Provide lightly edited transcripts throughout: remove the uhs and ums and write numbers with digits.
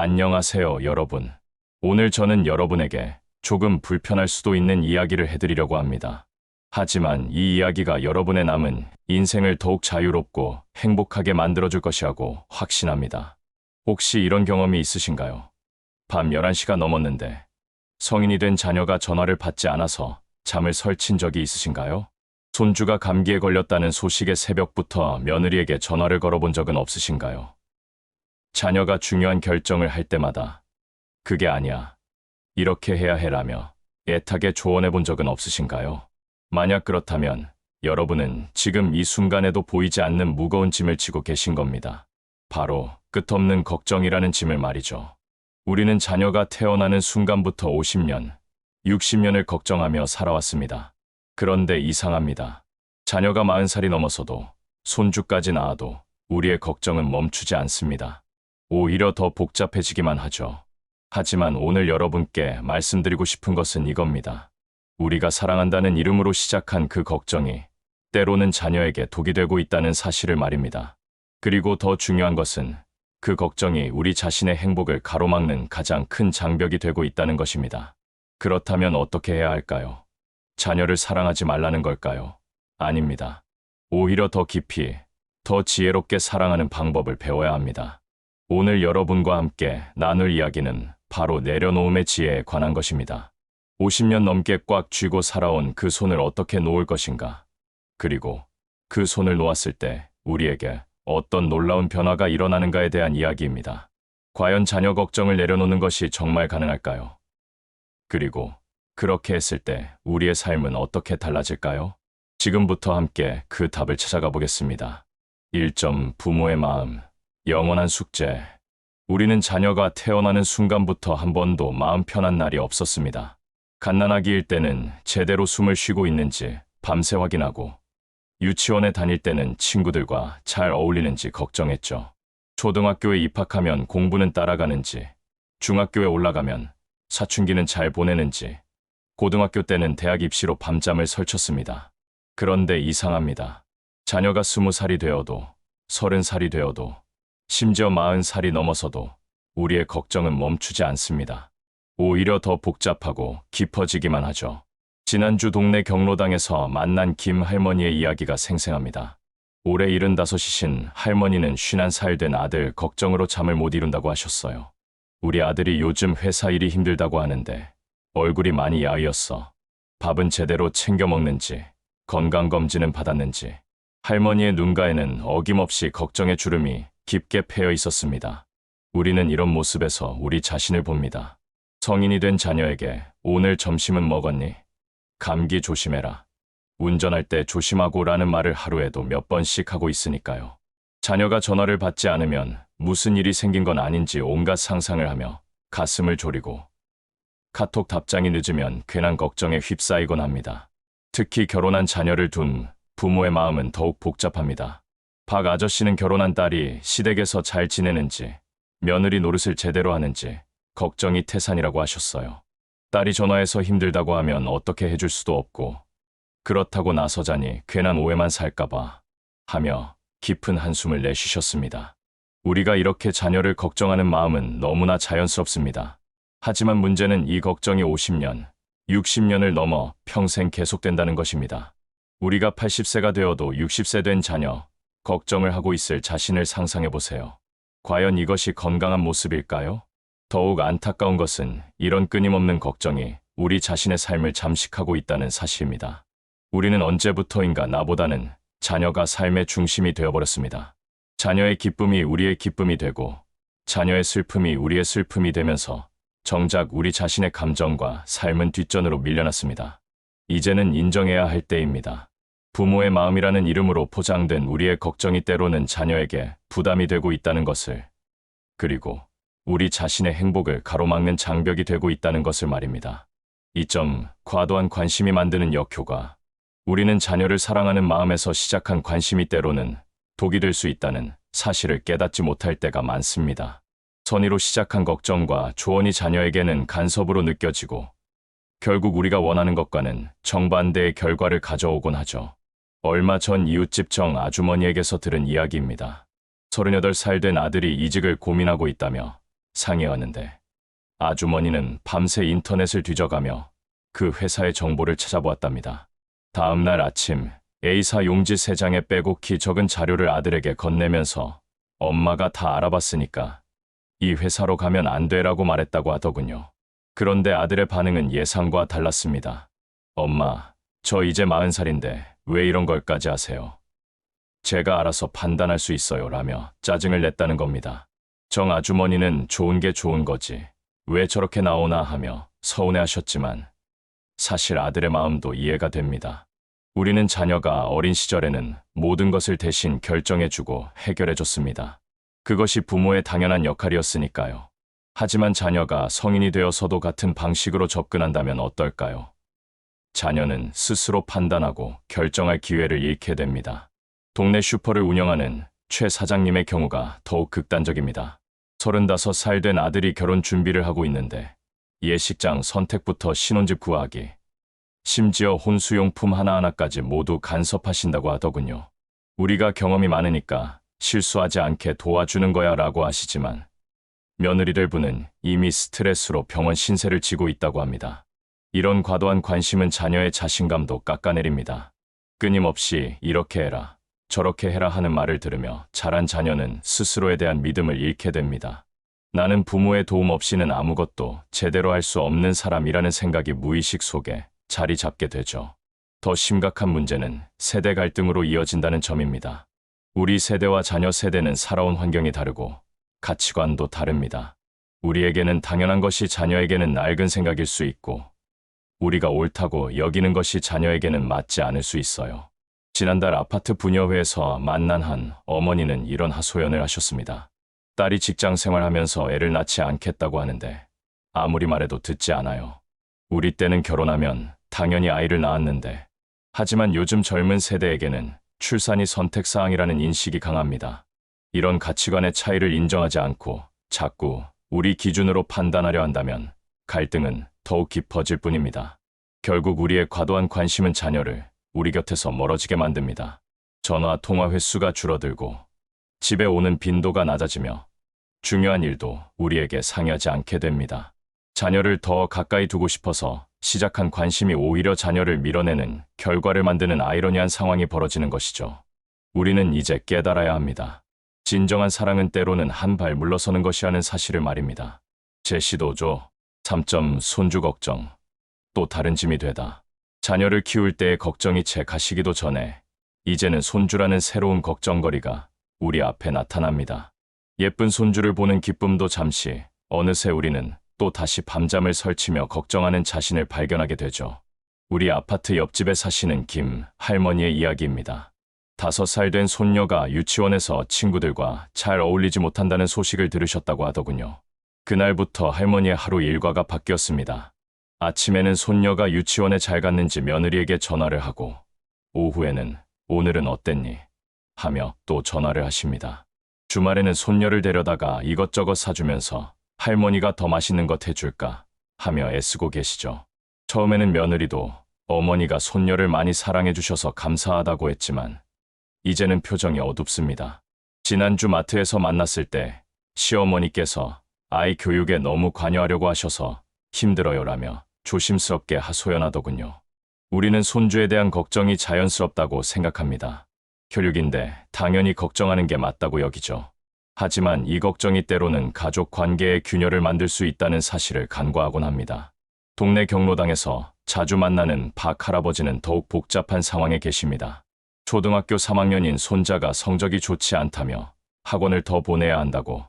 안녕하세요, 여러분. 오늘 저는 여러분에게 조금 불편할 수도 있는 이야기를 해드리려고 합니다. 하지만 이 이야기가 여러분의 남은 인생을 더욱 자유롭고 행복하게 만들어줄 것이라고 확신합니다. 혹시 이런 경험이 있으신가요? 밤 11시가 넘었는데 성인이 된 자녀가 전화를 받지 않아서 잠을 설친 적이 있으신가요? 손주가 감기에 걸렸다는 소식에 새벽부터 며느리에게 전화를 걸어본 적은 없으신가요? 자녀가 중요한 결정을 할 때마다 그게 아니야, 이렇게 해야 해라며 애타게 조언해 본 적은 없으신가요? 만약 그렇다면 여러분은 지금 이 순간에도 보이지 않는 무거운 짐을 지고 계신 겁니다. 바로 끝없는 걱정이라는 짐을 말이죠. 우리는 자녀가 태어나는 순간부터 50년, 60년을 걱정하며 살아왔습니다. 그런데 이상합니다. 자녀가 40살이 넘어서도 손주까지 낳아도 우리의 걱정은 멈추지 않습니다. 오히려 더 복잡해지기만 하죠. 하지만 오늘 여러분께 말씀드리고 싶은 것은 이겁니다. 우리가 사랑한다는 이름으로 시작한 그 걱정이 때로는 자녀에게 독이 되고 있다는 사실을 말입니다. 그리고 더 중요한 것은 그 걱정이 우리 자신의 행복을 가로막는 가장 큰 장벽이 되고 있다는 것입니다. 그렇다면 어떻게 해야 할까요? 자녀를 사랑하지 말라는 걸까요? 아닙니다. 오히려 더 깊이, 더 지혜롭게 사랑하는 방법을 배워야 합니다. 오늘 여러분과 함께 나눌 이야기는 바로 내려놓음의 지혜에 관한 것입니다. 50년 넘게 꽉 쥐고 살아온 그 손을 어떻게 놓을 것인가? 그리고 그 손을 놓았을 때 우리에게 어떤 놀라운 변화가 일어나는가에 대한 이야기입니다. 과연 자녀 걱정을 내려놓는 것이 정말 가능할까요? 그리고 그렇게 했을 때 우리의 삶은 어떻게 달라질까요? 지금부터 함께 그 답을 찾아가 보겠습니다. 1점 부모의 마음, 영원한 숙제. 우리는 자녀가 태어나는 순간부터 한 번도 마음 편한 날이 없었습니다. 갓난아기일 때는 제대로 숨을 쉬고 있는지 밤새 확인하고, 유치원에 다닐 때는 친구들과 잘 어울리는지 걱정했죠. 초등학교에 입학하면 공부는 따라가는지, 중학교에 올라가면 사춘기는 잘 보내는지, 고등학교 때는 대학 입시로 밤잠을 설쳤습니다. 그런데 이상합니다. 자녀가 20살이 되어도, 30살이 되어도, 심지어 40살이 넘어서도 우리의 걱정은 멈추지 않습니다. 오히려 더 복잡하고 깊어지기만 하죠. 지난주 동네 경로당에서 만난 김 할머니의 이야기가 생생합니다. 올해 75이신 할머니는 51살 된 아들 걱정으로 잠을 못 이룬다고 하셨어요. 우리 아들이 요즘 회사 일이 힘들다고 하는데 얼굴이 많이 야위었어. 밥은 제대로 챙겨 먹는지, 건강검진은 받았는지. 할머니의 눈가에는 어김없이 걱정의 주름이 깊게 패여 있었습니다. 우리는 이런 모습에서 우리 자신을 봅니다. 성인이 된 자녀에게 오늘 점심은 먹었니? 감기 조심해라. 운전할 때 조심하고 라는 말을 하루에도 몇 번씩 하고 있으니까요. 자녀가 전화를 받지 않으면 무슨 일이 생긴 건 아닌지 온갖 상상을 하며 가슴을 졸이고, 카톡 답장이 늦으면 괜한 걱정에 휩싸이곤 합니다. 특히 결혼한 자녀를 둔 부모의 마음은 더욱 복잡합니다. 박 아저씨는 결혼한 딸이 시댁에서 잘 지내는지, 며느리 노릇을 제대로 하는지 걱정이 태산이라고 하셨어요. 딸이 전화해서 힘들다고 하면 어떻게 해줄 수도 없고, 그렇다고 나서자니 괜한 오해만 살까봐 하며 깊은 한숨을 내쉬셨습니다. 우리가 이렇게 자녀를 걱정하는 마음은 너무나 자연스럽습니다. 하지만 문제는 이 걱정이 50년, 60년을 넘어 평생 계속된다는 것입니다. 우리가 80세가 되어도 60세 된 자녀, 걱정을 하고 있을 자신을 상상해 보세요. 과연 이것이 건강한 모습일까요? 더욱 안타까운 것은 이런 끊임없는 걱정이 우리 자신의 삶을 잠식하고 있다는 사실입니다. 우리는 언제부터인가 나보다는 자녀가 삶의 중심이 되어버렸습니다. 자녀의 기쁨이 우리의 기쁨이 되고, 자녀의 슬픔이 우리의 슬픔이 되면서 정작 우리 자신의 감정과 삶은 뒷전으로 밀려났습니다. 이제는 인정해야 할 때입니다. 부모의 마음이라는 이름으로 포장된 우리의 걱정이 때로는 자녀에게 부담이 되고 있다는 것을, 그리고 우리 자신의 행복을 가로막는 장벽이 되고 있다는 것을 말입니다. 이 점, 과도한 관심이 만드는 역효과. 우리는 자녀를 사랑하는 마음에서 시작한 관심이 때로는 독이 될 수 있다는 사실을 깨닫지 못할 때가 많습니다. 선의로 시작한 걱정과 조언이 자녀에게는 간섭으로 느껴지고, 결국 우리가 원하는 것과는 정반대의 결과를 가져오곤 하죠. 얼마 전 이웃집 정 아주머니에게서 들은 이야기입니다. 38살 된 아들이 이직을 고민하고 있다며 상의하는데 아주머니는 밤새 인터넷을 뒤져가며 그 회사의 정보를 찾아보았답니다. 다음 날 아침 A사 용지 3장에 빼곡히 적은 자료를 아들에게 건네면서 엄마가 다 알아봤으니까 이 회사로 가면 안 돼라고 말했다고 하더군요. 그런데 아들의 반응은 예상과 달랐습니다. 엄마, 저 이제 40살인데 왜 이런 걸까지 하세요? 제가 알아서 판단할 수 있어요 라며 짜증을 냈다는 겁니다. 정 아주머니는 좋은 게 좋은 거지 왜 저렇게 나오나 하며 서운해하셨지만 사실 아들의 마음도 이해가 됩니다. 우리는 자녀가 어린 시절에는 모든 것을 대신 결정해주고 해결해줬습니다. 그것이 부모의 당연한 역할이었으니까요. 하지만 자녀가 성인이 되어서도 같은 방식으로 접근한다면 어떨까요? 자녀는 스스로 판단하고 결정할 기회를 잃게 됩니다. 동네 슈퍼를 운영하는 최 사장님의 경우가 더욱 극단적입니다. 35살 된 아들이 결혼 준비를 하고 있는데 예식장 선택부터 신혼집 구하기, 심지어 혼수용품 하나하나까지 모두 간섭하신다고 하더군요. 우리가 경험이 많으니까 실수하지 않게 도와주는 거야 라고 하시지만 며느리들 분은 이미 스트레스로 병원 신세를 지고 있다고 합니다. 이런 과도한 관심은 자녀의 자신감도 깎아내립니다. 끊임없이 이렇게 해라, 저렇게 해라 하는 말을 들으며 자란 자녀는 스스로에 대한 믿음을 잃게 됩니다. 나는 부모의 도움 없이는 아무것도 제대로 할 수 없는 사람이라는 생각이 무의식 속에 자리 잡게 되죠. 더 심각한 문제는 세대 갈등으로 이어진다는 점입니다. 우리 세대와 자녀 세대는 살아온 환경이 다르고 가치관도 다릅니다. 우리에게는 당연한 것이 자녀에게는 낡은 생각일 수 있고 우리가 옳다고 여기는 것이 자녀에게는 맞지 않을 수 있어요. 지난달 아파트 분여회에서 만난 한 어머니는 이런 하소연을 하셨습니다. 딸이 직장 생활하면서 애를 낳지 않겠다고 하는데 아무리 말해도 듣지 않아요. 우리 때는 결혼하면 당연히 아이를 낳았는데 하지만 요즘 젊은 세대에게는 출산이 선택사항이라는 인식이 강합니다. 이런 가치관의 차이를 인정하지 않고 자꾸 우리 기준으로 판단하려 한다면 갈등은 더욱 깊어질 뿐입니다. 결국 우리의 과도한 관심은 자녀를 우리 곁에서 멀어지게 만듭니다. 전화 통화 횟수가 줄어들고 집에 오는 빈도가 낮아지며 중요한 일도 우리에게 상의하지 않게 됩니다. 자녀를 더 가까이 두고 싶어서 시작한 관심이 오히려 자녀를 밀어내는 결과를 만드는 아이러니한 상황이 벌어지는 것이죠. 우리는 이제 깨달아야 합니다. 진정한 사랑은 때로는 한 발 물러서는 것이 하는 사실을 말입니다. 제시도죠. 3점 손주 걱정. 또 다른 짐이 되다. 자녀를 키울 때의 걱정이 채 가시기도 전에 이제는 손주라는 새로운 걱정거리가 우리 앞에 나타납니다. 예쁜 손주를 보는 기쁨도 잠시, 어느새 우리는 또 다시 밤잠을 설치며 걱정하는 자신을 발견하게 되죠. 우리 아파트 옆집에 사시는 김 할머니의 이야기입니다. 5살 된 손녀가 유치원에서 친구들과 잘 어울리지 못한다는 소식을 들으셨다고 하더군요. 그날부터 할머니의 하루 일과가 바뀌었습니다. 아침에는 손녀가 유치원에 잘 갔는지 며느리에게 전화를 하고 오후에는 오늘은 어땠니? 하며 또 전화를 하십니다. 주말에는 손녀를 데려다가 이것저것 사주면서 할머니가 더 맛있는 것 해줄까 하며 애쓰고 계시죠. 처음에는 며느리도 어머니가 손녀를 많이 사랑해 주셔서 감사하다고 했지만 이제는 표정이 어둡습니다. 지난주 마트에서 만났을 때 시어머니께서 아이 교육에 너무 관여하려고 하셔서 힘들어요라며 조심스럽게 하소연하더군요. 우리는 손주에 대한 걱정이 자연스럽다고 생각합니다. 혈육인데 당연히 걱정하는 게 맞다고 여기죠. 하지만 이 걱정이 때로는 가족 관계의 균열을 만들 수 있다는 사실을 간과하곤 합니다. 동네 경로당에서 자주 만나는 박 할아버지는 더욱 복잡한 상황에 계십니다. 초등학교 3학년인 손자가 성적이 좋지 않다며 학원을 더 보내야 한다고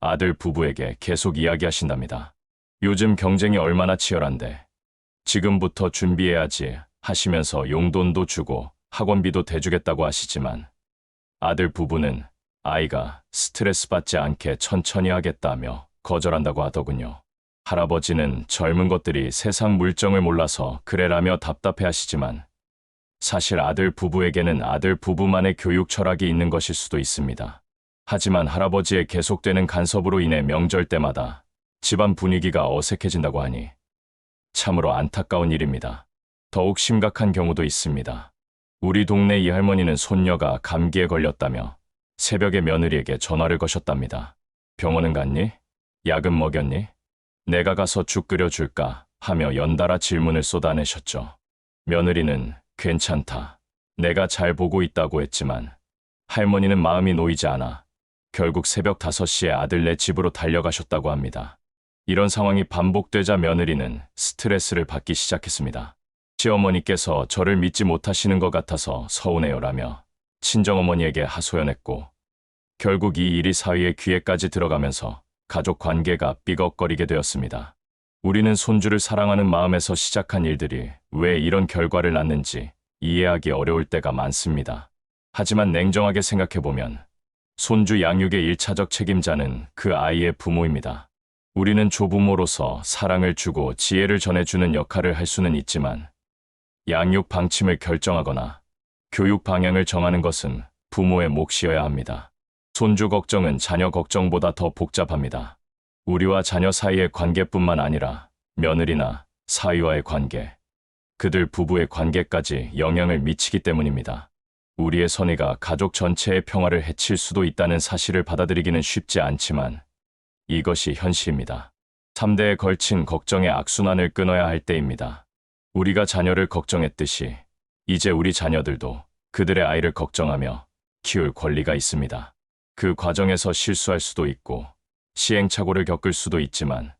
아들 부부에게 계속 이야기하신답니다. 요즘 경쟁이 얼마나 치열한데 지금부터 준비해야지 하시면서 용돈도 주고 학원비도 대주겠다고 하시지만 아들 부부는 아이가 스트레스 받지 않게 천천히 하겠다며 거절한다고 하더군요. 할아버지는 젊은 것들이 세상 물정을 몰라서 그래라며 답답해 하시지만 사실 아들 부부에게는 아들 부부만의 교육 철학이 있는 것일 수도 있습니다. 하지만 할아버지의 계속되는 간섭으로 인해 명절 때마다 집안 분위기가 어색해진다고 하니 참으로 안타까운 일입니다. 더욱 심각한 경우도 있습니다. 우리 동네 이 할머니는 손녀가 감기에 걸렸다며 새벽에 며느리에게 전화를 거셨답니다. 병원은 갔니? 약은 먹였니? 내가 가서 죽 끓여줄까? 하며 연달아 질문을 쏟아내셨죠. 며느리는 괜찮다. 내가 잘 보고 있다고 했지만 할머니는 마음이 놓이지 않아 결국 새벽 5시에 아들네 집으로 달려가셨다고 합니다. 이런 상황이 반복되자 며느리는 스트레스를 받기 시작했습니다. 시어머니께서 저를 믿지 못하시는 것 같아서 서운해요라며 친정어머니에게 하소연했고 결국 이 일이 사위의 귀에까지 들어가면서 가족 관계가 삐걱거리게 되었습니다. 우리는 손주를 사랑하는 마음에서 시작한 일들이 왜 이런 결과를 낳는지 이해하기 어려울 때가 많습니다. 하지만 냉정하게 생각해보면 손주 양육의 1차적 책임자는 그 아이의 부모입니다. 우리는 조부모로서 사랑을 주고 지혜를 전해주는 역할을 할 수는 있지만 양육 방침을 결정하거나 교육 방향을 정하는 것은 부모의 몫이어야 합니다. 손주 걱정은 자녀 걱정보다 더 복잡합니다. 우리와 자녀 사이의 관계뿐만 아니라 며느리나 사위와의 관계, 그들 부부의 관계까지 영향을 미치기 때문입니다. 우리의 선의가 가족 전체의 평화를 해칠 수도 있다는 사실을 받아들이기는 쉽지 않지만 이것이 현실입니다. 3대에 걸친 걱정의 악순환을 끊어야 할 때입니다. 우리가 자녀를 걱정했듯이 이제 우리 자녀들도 그들의 아이를 걱정하며 키울 권리가 있습니다. 그 과정에서 실수할 수도 있고 시행착오를 겪을 수도 있지만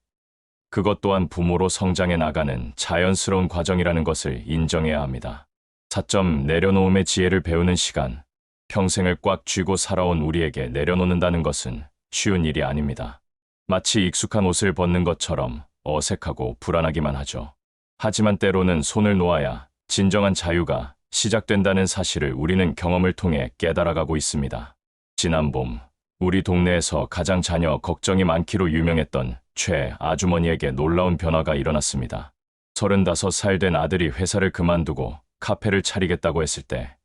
그것 또한 부모로 성장해 나가는 자연스러운 과정이라는 것을 인정해야 합니다. 사점 내려놓음의 지혜를 배우는 시간, 평생을 꽉 쥐고 살아온 우리에게 내려놓는다는 것은 쉬운 일이 아닙니다. 마치 익숙한 옷을 벗는 것처럼 어색하고 불안하기만 하죠. 하지만 때로는 손을 놓아야 진정한 자유가 시작된다는 사실을 우리는 경험을 통해 깨달아가고 있습니다. 지난 봄, 우리 동네에서 가장 자녀 걱정이 많기로 유명했던 최 아주머니에게 놀라운 변화가 일어났습니다. 35살 된 아들이 회사를 그만두고 카페를 차리겠다고 했을 때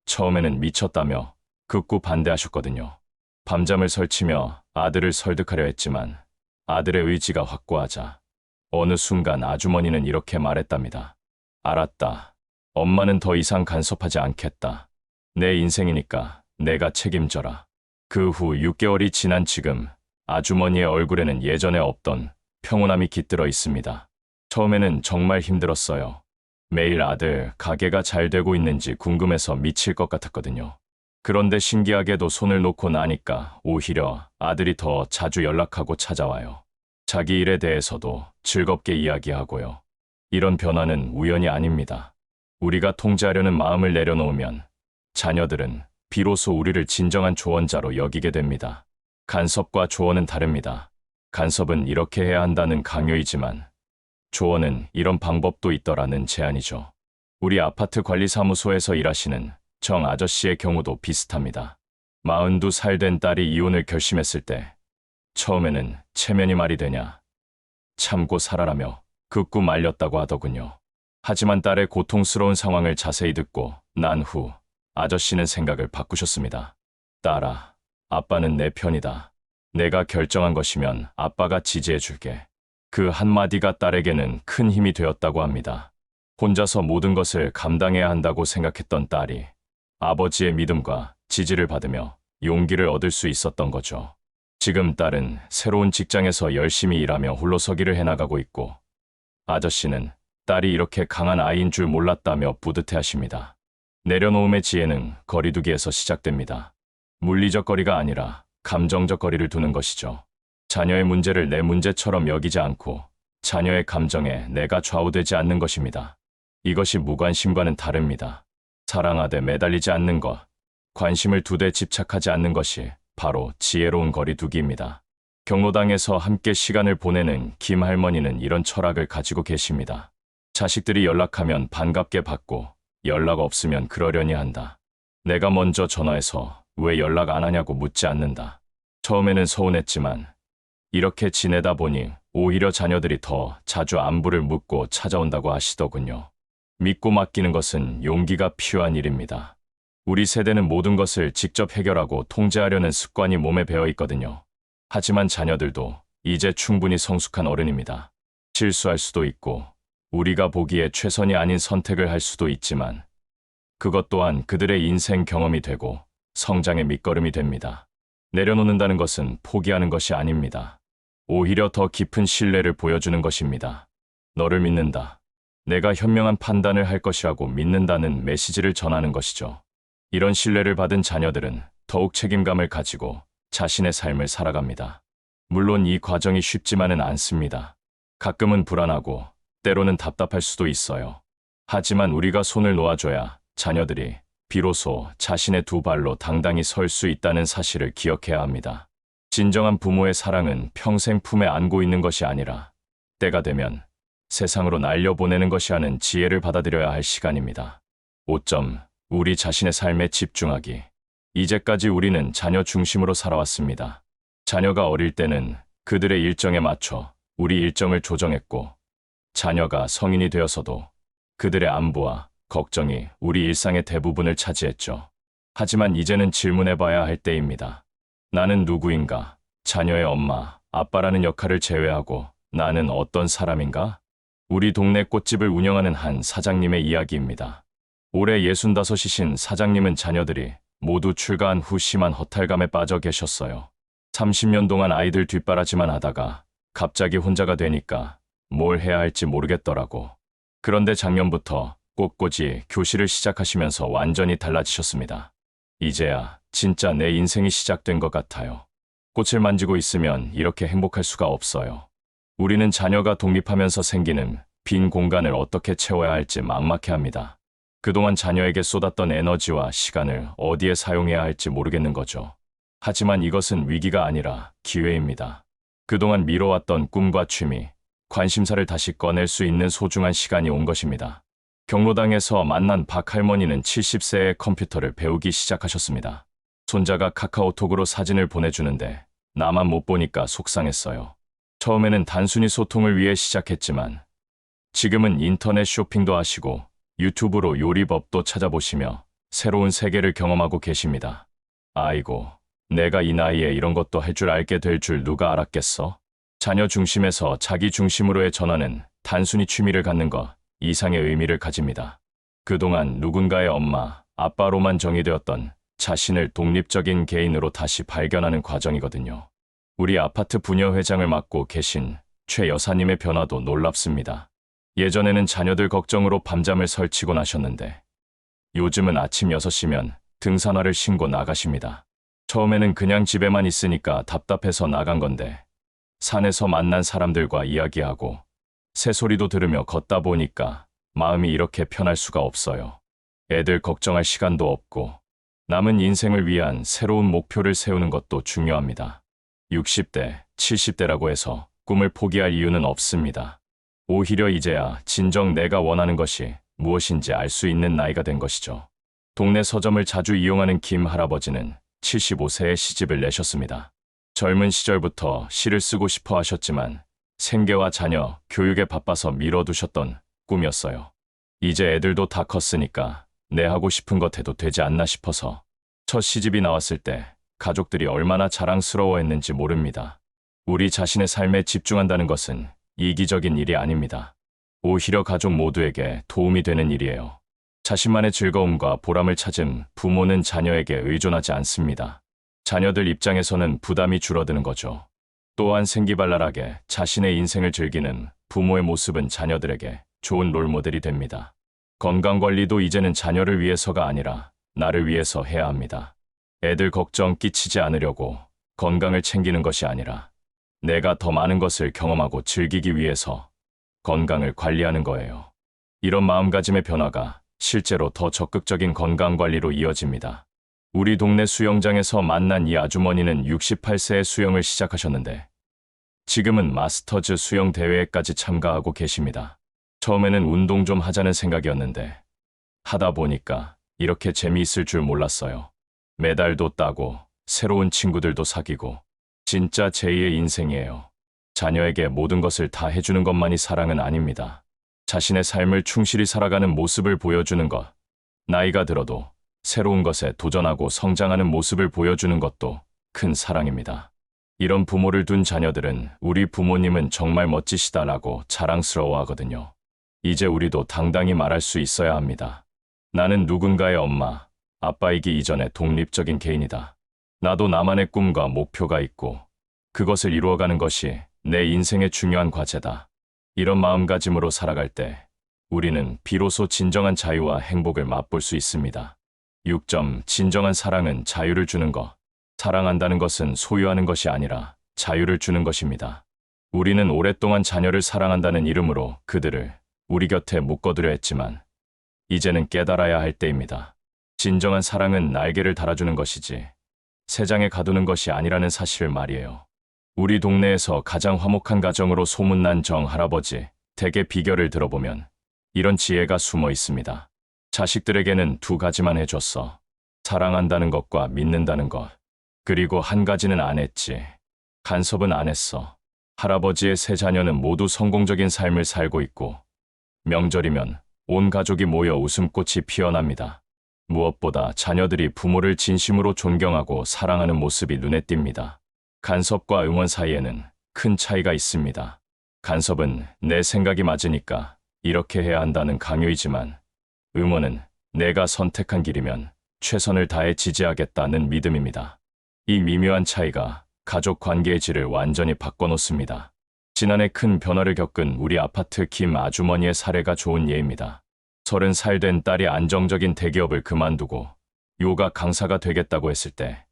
처음에는 미쳤다며 극구 반대하셨거든요. 밤잠을 설치며 아들을 설득하려 했지만 아들의 의지가 확고하자 어느 순간 아주머니는 이렇게 말했답니다. 알았다. 엄마는 더 이상 간섭하지 않겠다. 내 인생이니까 내가 책임져라. 그 후 6개월이 지난 지금 아주머니의 얼굴에는 예전에 없던 평온함이 깃들어 있습니다. 처음에는 정말 힘들었어요. 매일 아들 가게가 잘 되고 있는지 궁금해서 미칠 것 같았거든요. 그런데 신기하게도 손을 놓고 나니까 오히려 아들이 더 자주 연락하고 찾아와요. 자기 일에 대해서도 즐겁게 이야기하고요. 이런 변화는 우연이 아닙니다. 우리가 통제하려는 마음을 내려놓으면 자녀들은 비로소 우리를 진정한 조언자로 여기게 됩니다. 간섭과 조언은 다릅니다. 간섭은 이렇게 해야 한다는 강요이지만 조언은 이런 방법도 있더라는 제안이죠. 우리 아파트 관리사무소에서 일하시는 정 아저씨의 경우도 비슷합니다. 42살 된 딸이 이혼을 결심했을 때 처음에는 체면이 말이 되냐, 참고 살아라며 극구 말렸다고 하더군요. 하지만 딸의 고통스러운 상황을 자세히 듣고 난 후 아저씨는 생각을 바꾸셨습니다. 딸아, 아빠는 내 편이다. 내가 결정한 것이면 아빠가 지지해 줄게. 그 한마디가 딸에게는 큰 힘이 되었다고 합니다. 혼자서 모든 것을 감당해야 한다고 생각했던 딸이 아버지의 믿음과 지지를 받으며 용기를 얻을 수 있었던 거죠. 지금 딸은 새로운 직장에서 열심히 일하며 홀로서기를 해나가고 있고 아저씨는 딸이 이렇게 강한 아이인 줄 몰랐다며 뿌듯해하십니다. 내려놓음의 지혜는 거리두기에서 시작됩니다. 물리적 거리가 아니라 감정적 거리를 두는 것이죠. 자녀의 문제를 내 문제처럼 여기지 않고 자녀의 감정에 내가 좌우되지 않는 것입니다. 이것이 무관심과는 다릅니다. 사랑하되 매달리지 않는 것, 관심을 두되 집착하지 않는 것이 바로 지혜로운 거리두기입니다. 경로당에서 함께 시간을 보내는 김 할머니는 이런 철학을 가지고 계십니다. 자식들이 연락하면 반갑게 받고 연락 없으면 그러려니 한다. 내가 먼저 전화해서 왜 연락 안 하냐고 묻지 않는다. 처음에는 서운했지만 이렇게 지내다 보니 오히려 자녀들이 더 자주 안부를 묻고 찾아온다고 하시더군요. 믿고 맡기는 것은 용기가 필요한 일입니다. 우리 세대는 모든 것을 직접 해결하고 통제하려는 습관이 몸에 배어 있거든요. 하지만 자녀들도 이제 충분히 성숙한 어른입니다. 실수할 수도 있고 우리가 보기에 최선이 아닌 선택을 할 수도 있지만 그것 또한 그들의 인생 경험이 되고 성장의 밑거름이 됩니다. 내려놓는다는 것은 포기하는 것이 아닙니다. 오히려 더 깊은 신뢰를 보여주는 것입니다. 너를 믿는다. 내가 현명한 판단을 할 것이라고 믿는다는 메시지를 전하는 것이죠. 이런 신뢰를 받은 자녀들은 더욱 책임감을 가지고 자신의 삶을 살아갑니다. 물론 이 과정이 쉽지만은 않습니다. 가끔은 불안하고 때로는 답답할 수도 있어요. 하지만 우리가 손을 놓아줘야 자녀들이 비로소 자신의 두 발로 당당히 설 수 있다는 사실을 기억해야 합니다. 진정한 부모의 사랑은 평생 품에 안고 있는 것이 아니라 때가 되면 세상으로 날려보내는 것이 하는 지혜를 받아들여야 할 시간입니다. 5점. 우리 자신의 삶에 집중하기. 이제까지 우리는 자녀 중심으로 살아왔습니다. 자녀가 어릴 때는 그들의 일정에 맞춰 우리 일정을 조정했고, 자녀가 성인이 되어서도 그들의 안부와 걱정이 우리 일상의 대부분을 차지했죠. 하지만 이제는 질문해봐야 할 때입니다. 나는 누구인가? 자녀의 엄마, 아빠라는 역할을 제외하고 나는 어떤 사람인가? 우리 동네 꽃집을 운영하는 한 사장님의 이야기입니다. 올해 65이신 사장님은 자녀들이 모두 출가한 후 심한 허탈감에 빠져 계셨어요. 30년 동안 아이들 뒷바라지만 하다가 갑자기 혼자가 되니까 뭘 해야 할지 모르겠더라고. 그런데 작년부터 꼿꼿이 교실을 시작하시면서 완전히 달라지셨습니다. 이제야 진짜 내 인생이 시작된 것 같아요. 꽃을 만지고 있으면 이렇게 행복할 수가 없어요. 우리는 자녀가 독립하면서 생기는 빈 공간을 어떻게 채워야 할지 막막해합니다. 그동안 자녀에게 쏟았던 에너지와 시간을 어디에 사용해야 할지 모르겠는 거죠. 하지만 이것은 위기가 아니라 기회입니다. 그동안 미뤄왔던 꿈과 취미, 관심사를 다시 꺼낼 수 있는 소중한 시간이 온 것입니다. 경로당에서 만난 박 할머니는 70세의 컴퓨터를 배우기 시작하셨습니다. 손자가 카카오톡으로 사진을 보내주는데 나만 못 보니까 속상했어요. 처음에는 단순히 소통을 위해 시작했지만 지금은 인터넷 쇼핑도 하시고 유튜브로 요리법도 찾아보시며 새로운 세계를 경험하고 계십니다. 아이고, 내가 이 나이에 이런 것도 할 줄 알게 될 줄 누가 알았겠어? 자녀 중심에서 자기 중심으로의 전환은 단순히 취미를 갖는 것 이상의 의미를 가집니다. 그동안 누군가의 엄마, 아빠로만 정의되었던 자신을 독립적인 개인으로 다시 발견하는 과정이거든요. 우리 아파트 부녀회장을 맡고 계신 최 여사님의 변화도 놀랍습니다. 예전에는 자녀들 걱정으로 밤잠을 설치곤 하셨는데 요즘은 아침 6시면 등산화를 신고 나가십니다. 처음에는 그냥 집에만 있으니까 답답해서 나간 건데 산에서 만난 사람들과 이야기하고 새소리도 들으며 걷다 보니까 마음이 이렇게 편할 수가 없어요. 애들 걱정할 시간도 없고 남은 인생을 위한 새로운 목표를 세우는 것도 중요합니다. 60대, 70대라고 해서 꿈을 포기할 이유는 없습니다. 오히려 이제야 진정 내가 원하는 것이 무엇인지 알 수 있는 나이가 된 것이죠. 동네 서점을 자주 이용하는 김 할아버지는 75세에 시집을 내셨습니다. 젊은 시절부터 시를 쓰고 싶어 하셨지만 생계와 자녀, 교육에 바빠서 미뤄두셨던 꿈이었어요. 이제 애들도 다 컸으니까 내 하고 싶은 것 해도 되지 않나 싶어서 첫 시집이 나왔을 때 가족들이 얼마나 자랑스러워했는지 모릅니다. 우리 자신의 삶에 집중한다는 것은 이기적인 일이 아닙니다. 오히려 가족 모두에게 도움이 되는 일이에요. 자신만의 즐거움과 보람을 찾은 부모는 자녀에게 의존하지 않습니다. 자녀들 입장에서는 부담이 줄어드는 거죠. 또한 생기발랄하게 자신의 인생을 즐기는 부모의 모습은 자녀들에게 좋은 롤모델이 됩니다. 건강관리도 이제는 자녀를 위해서가 아니라 나를 위해서 해야 합니다. 애들 걱정 끼치지 않으려고 건강을 챙기는 것이 아니라 내가 더 많은 것을 경험하고 즐기기 위해서 건강을 관리하는 거예요. 이런 마음가짐의 변화가 실제로 더 적극적인 건강관리로 이어집니다. 우리 동네 수영장에서 만난 이 아주머니는 68세에 수영을 시작하셨는데 지금은 마스터즈 수영 대회에까지 참가하고 계십니다. 처음에는 운동 좀 하자는 생각이었는데 하다 보니까 이렇게 재미있을 줄 몰랐어요. 메달도 따고 새로운 친구들도 사귀고 진짜 제2의 인생이에요. 자녀에게 모든 것을 다 해주는 것만이 사랑은 아닙니다. 자신의 삶을 충실히 살아가는 모습을 보여주는 것, 나이가 들어도 새로운 것에 도전하고 성장하는 모습을 보여주는 것도 큰 사랑입니다. 이런 부모를 둔 자녀들은 우리 부모님은 정말 멋지시다라고 자랑스러워하거든요. 이제 우리도 당당히 말할 수 있어야 합니다. 나는 누군가의 엄마, 아빠이기 이전에 독립적인 개인이다. 나도 나만의 꿈과 목표가 있고 그것을 이루어가는 것이 내 인생의 중요한 과제다. 이런 마음가짐으로 살아갈 때 우리는 비로소 진정한 자유와 행복을 맛볼 수 있습니다. 6점. 진정한 사랑은 자유를 주는 것. 사랑한다는 것은 소유하는 것이 아니라 자유를 주는 것입니다. 우리는 오랫동안 자녀를 사랑한다는 이름으로 그들을 우리 곁에 묶어두려 했지만 이제는 깨달아야 할 때입니다. 진정한 사랑은 날개를 달아주는 것이지 새장에 가두는 것이 아니라는 사실을 말이에요. 우리 동네에서 가장 화목한 가정으로 소문난 정 할아버지 댁의 비결을 들어보면 이런 지혜가 숨어 있습니다. 자식들에게는 두 가지만 해줬어. 사랑한다는 것과 믿는다는 것. 그리고 한 가지는 안 했지. 간섭은 안 했어. 할아버지의 세 자녀는 모두 성공적인 삶을 살고 있고 명절이면 온 가족이 모여 웃음꽃이 피어납니다. 무엇보다 자녀들이 부모를 진심으로 존경하고 사랑하는 모습이 눈에 띕니다. 간섭과 응원 사이에는 큰 차이가 있습니다. 간섭은 내 생각이 맞으니까 이렇게 해야 한다는 강요이지만 응원은 내가 선택한 길이면 최선을 다해 지지하겠다는 믿음입니다. 이 미묘한 차이가 가족 관계의 질을 완전히 바꿔놓습니다. 지난해 큰 변화를 겪은 우리 아파트 김 아주머니의 사례가 좋은 예입니다. 30살 된 딸이 안정적인 대기업을 그만두고 요가 강사가 되겠다고 했을 때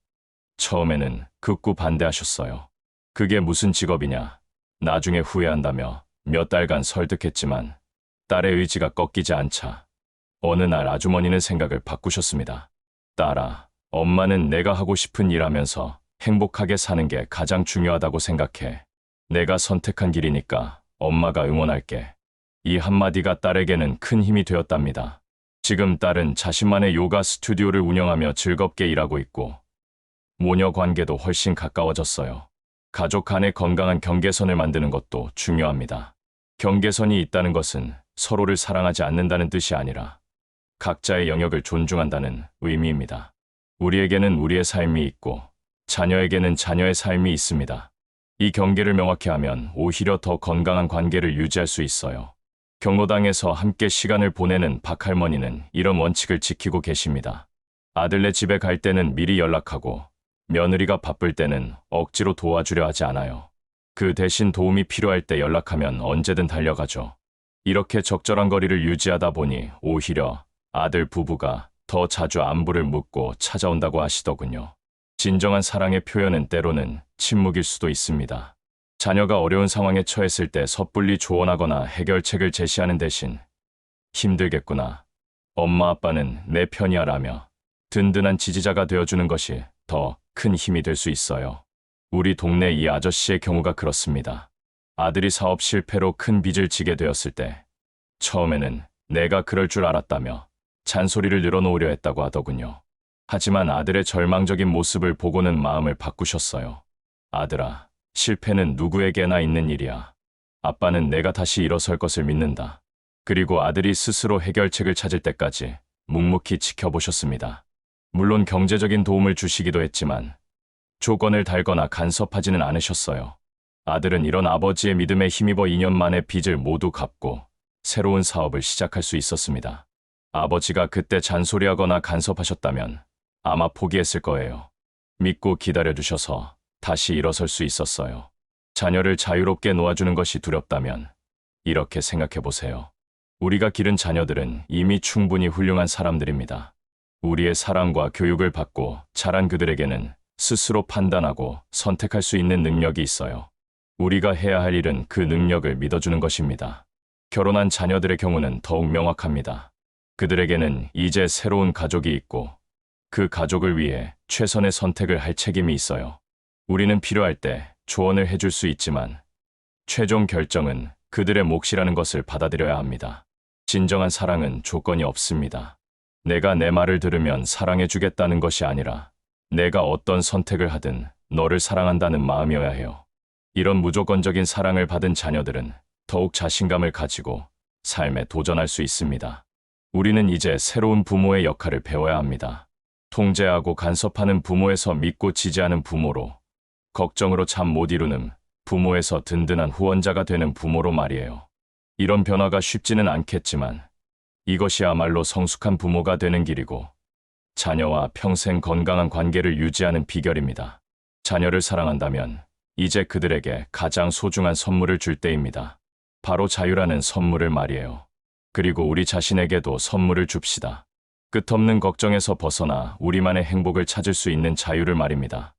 처음에는 극구 반대하셨어요. 그게 무슨 직업이냐, 나중에 후회한다며 몇 달간 설득했지만 딸의 의지가 꺾이지 않자 어느 날 아주머니는 생각을 바꾸셨습니다. 딸아, 엄마는 내가 하고 싶은 일 하면서 행복하게 사는 게 가장 중요하다고 생각해. 내가 선택한 길이니까 엄마가 응원할게. 이 한마디가 딸에게는 큰 힘이 되었답니다. 지금 딸은 자신만의 요가 스튜디오를 운영하며 즐겁게 일하고 있고 모녀 관계도 훨씬 가까워졌어요. 가족 간의 건강한 경계선을 만드는 것도 중요합니다. 경계선이 있다는 것은 서로를 사랑하지 않는다는 뜻이 아니라 각자의 영역을 존중한다는 의미입니다. 우리에게는 우리의 삶이 있고 자녀에게는 자녀의 삶이 있습니다. 이 경계를 명확히 하면 오히려 더 건강한 관계를 유지할 수 있어요. 경로당에서 함께 시간을 보내는 박할머니는 이런 원칙을 지키고 계십니다. 아들네 집에 갈 때는 미리 연락하고 며느리가 바쁠 때는 억지로 도와주려 하지 않아요. 그 대신 도움이 필요할 때 연락하면 언제든 달려가죠. 이렇게 적절한 거리를 유지하다 보니 오히려 아들 부부가 더 자주 안부를 묻고 찾아온다고 하시더군요. 진정한 사랑의 표현은 때로는 침묵일 수도 있습니다. 자녀가 어려운 상황에 처했을 때 섣불리 조언하거나 해결책을 제시하는 대신 힘들겠구나, 엄마 아빠는 내 편이야 라며 든든한 지지자가 되어주는 것이 더 큰 힘이 될 수 있어요. 우리 동네 이 아저씨의 경우가 그렇습니다. 아들이 사업 실패로 큰 빚을 지게 되었을 때 처음에는 내가 그럴 줄 알았다며 잔소리를 늘어놓으려 했다고 하더군요. 하지만 아들의 절망적인 모습을 보고는 마음을 바꾸셨어요. 아들아, 실패는 누구에게나 있는 일이야. 아빠는 내가 다시 일어설 것을 믿는다. 그리고 아들이 스스로 해결책을 찾을 때까지 묵묵히 지켜보셨습니다. 물론 경제적인 도움을 주시기도 했지만 조건을 달거나 간섭하지는 않으셨어요. 아들은 이런 아버지의 믿음에 힘입어 2년 만에 빚을 모두 갚고 새로운 사업을 시작할 수 있었습니다. 아버지가 그때 잔소리하거나 간섭하셨다면 아마 포기했을 거예요. 믿고 기다려주셔서 다시 일어설 수 있었어요. 자녀를 자유롭게 놓아주는 것이 두렵다면 이렇게 생각해 보세요. 우리가 기른 자녀들은 이미 충분히 훌륭한 사람들입니다. 우리의 사랑과 교육을 받고 자란 그들에게는 스스로 판단하고 선택할 수 있는 능력이 있어요. 우리가 해야 할 일은 그 능력을 믿어주는 것입니다. 결혼한 자녀들의 경우는 더욱 명확합니다. 그들에게는 이제 새로운 가족이 있고 그 가족을 위해 최선의 선택을 할 책임이 있어요. 우리는 필요할 때 조언을 해줄 수 있지만 최종 결정은 그들의 몫이라는 것을 받아들여야 합니다. 진정한 사랑은 조건이 없습니다. 내가 내 말을 들으면 사랑해주겠다는 것이 아니라 내가 어떤 선택을 하든 너를 사랑한다는 마음이어야 해요. 이런 무조건적인 사랑을 받은 자녀들은 더욱 자신감을 가지고 삶에 도전할 수 있습니다. 우리는 이제 새로운 부모의 역할을 배워야 합니다. 통제하고 간섭하는 부모에서 믿고 지지하는 부모로, 걱정으로 잠 못 이루는 부모에서 든든한 후원자가 되는 부모로 말이에요. 이런 변화가 쉽지는 않겠지만 이것이야말로 성숙한 부모가 되는 길이고 자녀와 평생 건강한 관계를 유지하는 비결입니다. 자녀를 사랑한다면 이제 그들에게 가장 소중한 선물을 줄 때입니다. 바로 자유라는 선물을 말이에요. 그리고 우리 자신에게도 선물을 줍시다. 끝없는 걱정에서 벗어나 우리만의 행복을 찾을 수 있는 자유를 말입니다.